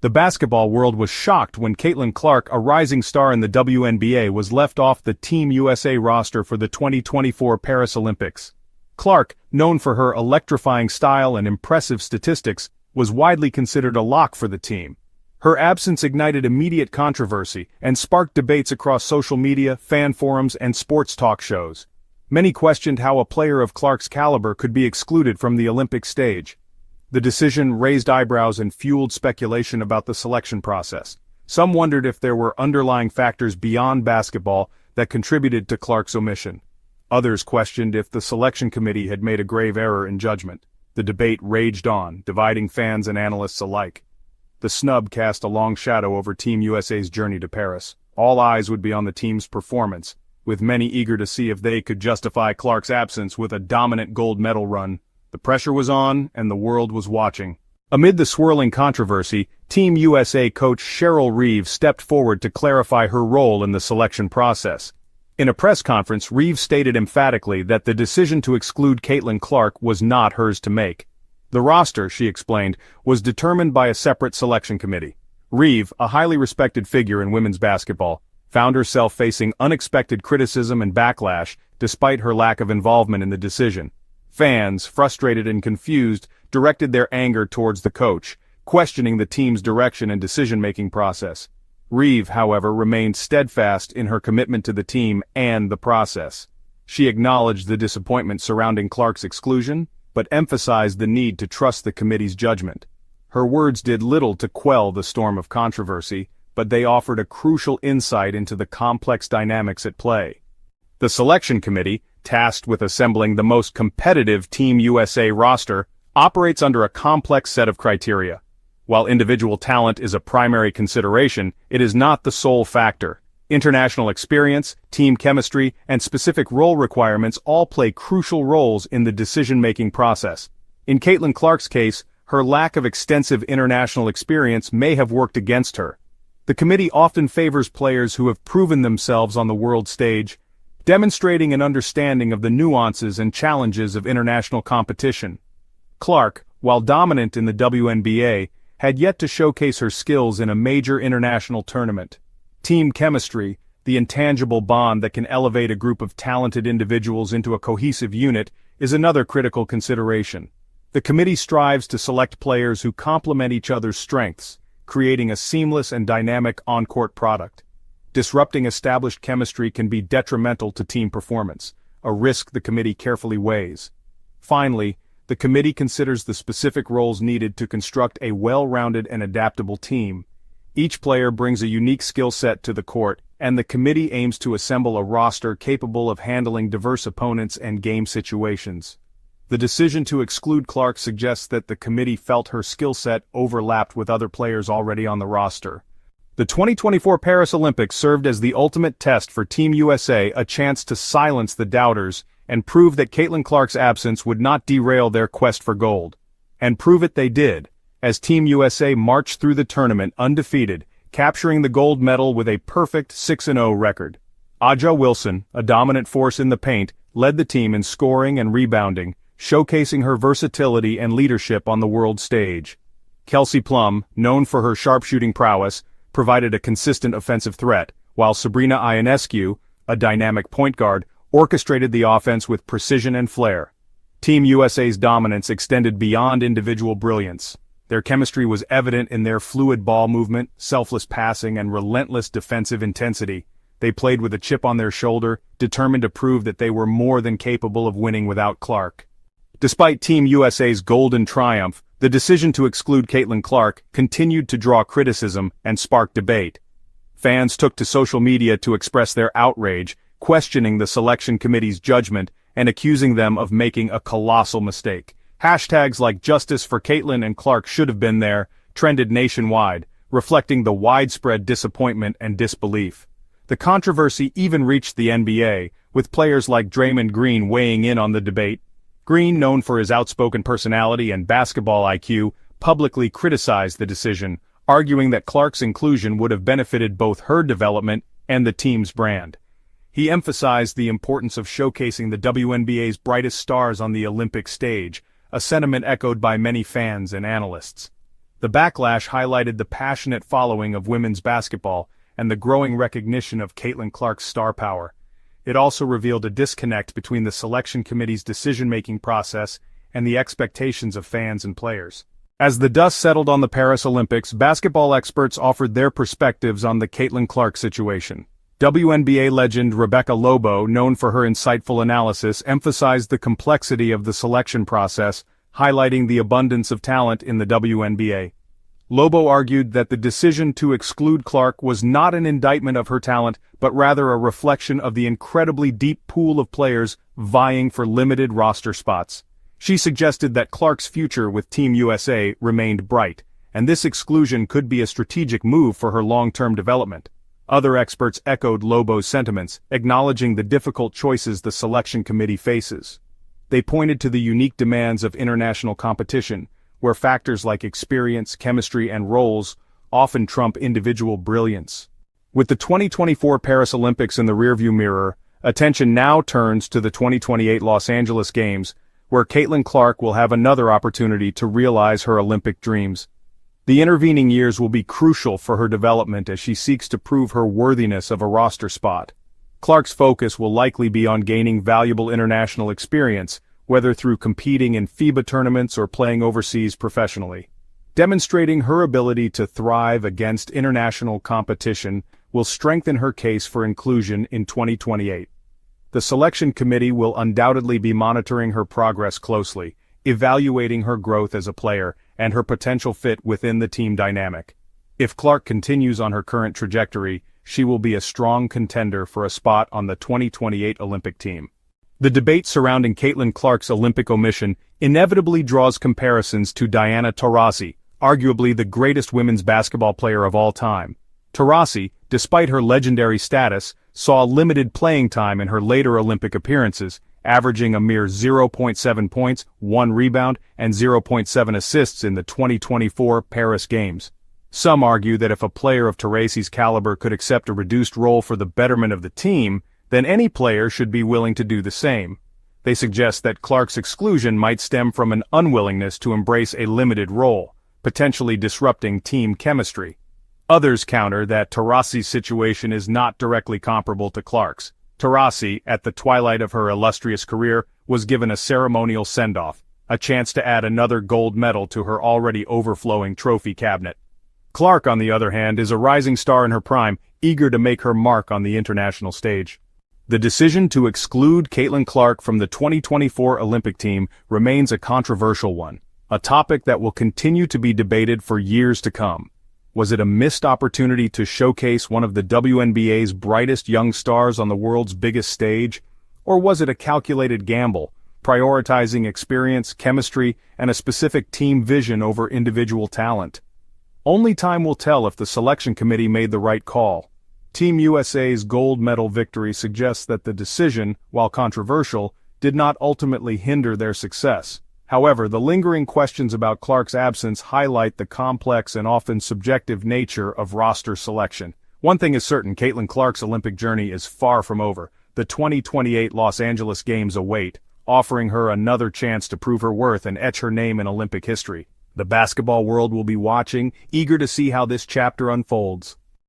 The basketball world was shocked when Caitlin Clark, a rising star in the WNBA, was left off the Team USA roster for the 2024 Paris Olympics. Clark, known for her electrifying style and impressive statistics, was widely considered a lock for the team. Her absence ignited immediate controversy and sparked debates across social media, fan forums, and sports talk shows. Many questioned how a player of Clark's caliber could be excluded from the Olympic stage. The decision raised eyebrows and fueled speculation about the selection process. Some wondered if there were underlying factors beyond basketball that contributed to Clark's omission. Others questioned if the selection committee had made a grave error in judgment. The debate raged on, dividing fans and analysts alike. The snub cast a long shadow over Team USA's journey to Paris. All eyes would be on the team's performance, with many eager to see if they could justify Clark's absence with a dominant gold medal run. The pressure was on, and the world was watching. Amid the swirling controversy, Team USA coach Cheryl Reeve stepped forward to clarify her role in the selection process. In a press conference, Reeve stated emphatically that the decision to exclude Caitlin Clark was not hers to make. The roster, she explained, was determined by a separate selection committee. Reeve, a highly respected figure in women's basketball, found herself facing unexpected criticism and backlash despite her lack of involvement in the decision. Fans, frustrated and confused, directed their anger towards the coach, questioning the team's direction and decision-making process. Reeve, however, remained steadfast in her commitment to the team and the process. She acknowledged the disappointment surrounding Clark's exclusion, but emphasized the need to trust the committee's judgment. Her words did little to quell the storm of controversy, but they offered a crucial insight into the complex dynamics at play. The selection committee, tasked with assembling the most competitive Team USA roster, operates under a complex set of criteria. While individual talent is a primary consideration, it is not the sole factor. International experience, team chemistry, and specific role requirements all play crucial roles in the decision-making process. In Caitlin Clark's case, her lack of extensive international experience may have worked against her. The committee often favors players who have proven themselves on the world stage, demonstrating an understanding of the nuances and challenges of international competition. Clark, while dominant in the WNBA, had yet to showcase her skills in a major international tournament. Team chemistry, the intangible bond that can elevate a group of talented individuals into a cohesive unit, is another critical consideration. The committee strives to select players who complement each other's strengths, creating a seamless and dynamic on-court product. Disrupting established chemistry can be detrimental to team performance, a risk the committee carefully weighs. Finally, the committee considers the specific roles needed to construct a well-rounded and adaptable team. Each player brings a unique skill set to the court, and the committee aims to assemble a roster capable of handling diverse opponents and game situations. The decision to exclude Clark suggests that the committee felt her skill set overlapped with other players already on the roster. The 2024 Paris Olympics served as the ultimate test for Team USA, a chance to silence the doubters and prove that Caitlin Clark's absence would not derail their quest for gold. And prove it they did, as Team USA marched through the tournament undefeated, capturing the gold medal with a perfect 6-0 record. A'ja Wilson, a dominant force in the paint, led the team in scoring and rebounding, showcasing her versatility and leadership on the world stage. Kelsey Plum, known for her sharpshooting prowess, provided a consistent offensive threat, while Sabrina Ionescu, a dynamic point guard, orchestrated the offense with precision and flair. Team USA's dominance extended beyond individual brilliance. Their chemistry was evident in their fluid ball movement, selfless passing, and relentless defensive intensity. They played with a chip on their shoulder, determined to prove that they were more than capable of winning without Clark. Despite Team USA's golden triumph, the decision to exclude Caitlin Clark continued to draw criticism and spark debate. Fans took to social media to express their outrage, questioning the selection committee's judgment and accusing them of making a colossal mistake. Hashtags like "Justice for Caitlin" and "Clark should have been there" trended nationwide, reflecting the widespread disappointment and disbelief. The controversy even reached the NBA, with players like Draymond Green weighing in on the debate. Green, known for his outspoken personality and basketball IQ, publicly criticized the decision, arguing that Clark's inclusion would have benefited both her development and the team's brand. He emphasized the importance of showcasing the WNBA's brightest stars on the Olympic stage, a sentiment echoed by many fans and analysts. The Backlash highlighted the passionate following of women's basketball and the growing recognition of Caitlin Clark's star power. It also revealed a disconnect between the selection committee's decision-making process and the expectations of fans and players. As the dust settled on the Paris Olympics, basketball experts offered their perspectives on the Caitlin Clark situation. WNBA legend Rebecca Lobo, known for her insightful analysis, emphasized the complexity of the selection process, highlighting the abundance of talent in the WNBA. Lobo argued that the decision to exclude Clark was not an indictment of her talent, but rather a reflection of the incredibly deep pool of players vying for limited roster spots. She suggested that Clark's future with Team USA remained bright, and this exclusion could be a strategic move for her long-term development. Other experts echoed Lobo's sentiments, acknowledging the difficult choices the selection committee faces. They pointed to the unique demands of international competition, where factors like experience, chemistry, and roles often trump individual brilliance. With the 2024 Paris Olympics in the rearview mirror, attention now turns to the 2028 Los Angeles Games, where Caitlin Clark will have another opportunity to realize her Olympic dreams. The intervening years will be crucial for her development as she seeks to prove her worthiness of a roster spot. Clark's focus will likely be on gaining valuable international experience, whether through competing in FIBA tournaments or playing overseas professionally. Demonstrating her ability to thrive against international competition will strengthen her case for inclusion in 2028. The selection committee will undoubtedly be monitoring her progress closely, evaluating her growth as a player and her potential fit within the team dynamic. If Clark continues on her current trajectory, she will be a strong contender for a spot on the 2028 Olympic team. The debate surrounding Caitlin Clark's Olympic omission inevitably draws comparisons to Diana Taurasi, arguably the greatest women's basketball player of all time. Taurasi, despite her legendary status, saw limited playing time in her later Olympic appearances, averaging a mere 0.7 points, 1 rebound, and 0.7 assists in the 2024 Paris Games. Some argue that if a player of Taurasi's caliber could accept a reduced role for the betterment of the team, then any player should be willing to do the same. They suggest that Clark's exclusion might stem from an unwillingness to embrace a limited role, potentially disrupting team chemistry. Others counter that Taurasi's situation is not directly comparable to Clark's. Taurasi, at the twilight of her illustrious career, was given a ceremonial send-off, a chance to add another gold medal to her already overflowing trophy cabinet. Clark, on the other hand, is a rising star in her prime, eager to make her mark on the international stage. The decision to exclude Caitlin Clark from the 2024 Olympic team remains a controversial one, a topic that will continue to be debated for years to come. Was it a missed opportunity to showcase one of the WNBA's brightest young stars on the world's biggest stage? Or was it a calculated gamble, prioritizing experience, chemistry, and a specific team vision over individual talent? Only time will tell if the selection committee made the right call. Team USA's gold medal victory suggests that the decision, while controversial, did not ultimately hinder their success. However, the lingering questions about Clark's absence highlight the complex and often subjective nature of roster selection. One thing is certain, Caitlin Clark's Olympic journey is far from over. The 2028 Los Angeles Games await, offering her another chance to prove her worth and etch her name in Olympic history. The basketball world will be watching, eager to see how this chapter unfolds.